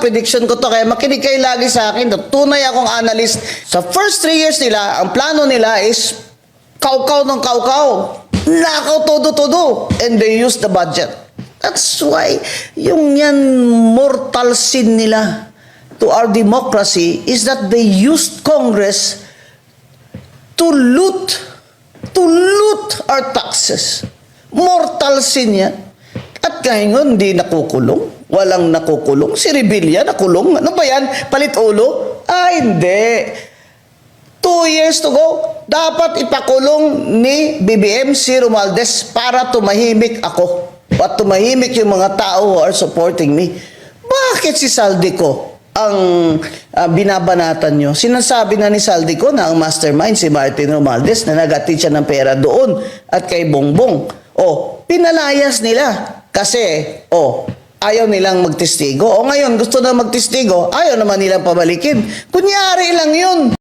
prediction ko to, kaya makinig kayo lagi sa akin. Tunay akong analyst. Sa first 3 years nila, ang plano nila is kaukaw ng kaukaw. Nakaw todo-todo. And they use the budget. That's why yung yan mortal sin nila to our democracy is that they used Congress to loot our taxes. Mortal sin yan. At ngayon, hindi nakukulong. Walang nakukulong. Si Revilla nakulong. Ano ba yan? Palit ulo? Hindi. 2 years to go. Dapat ipakulong ni BBM si Romualdez para tumahimik ako. At tumahimik yung mga tao who are supporting me. Bakit si Saldico ang binabanatan nyo? Sinasabi na ni Saldico na ang mastermind si Martin Romualdez na nagatid siya ng pera doon at kay Bongbong. Pinalayas nila. Kasi, ayaw nilang magtestigo. Ngayon, gusto na magtestigo, ayaw naman nilang pabalikin. Kunyari lang yun.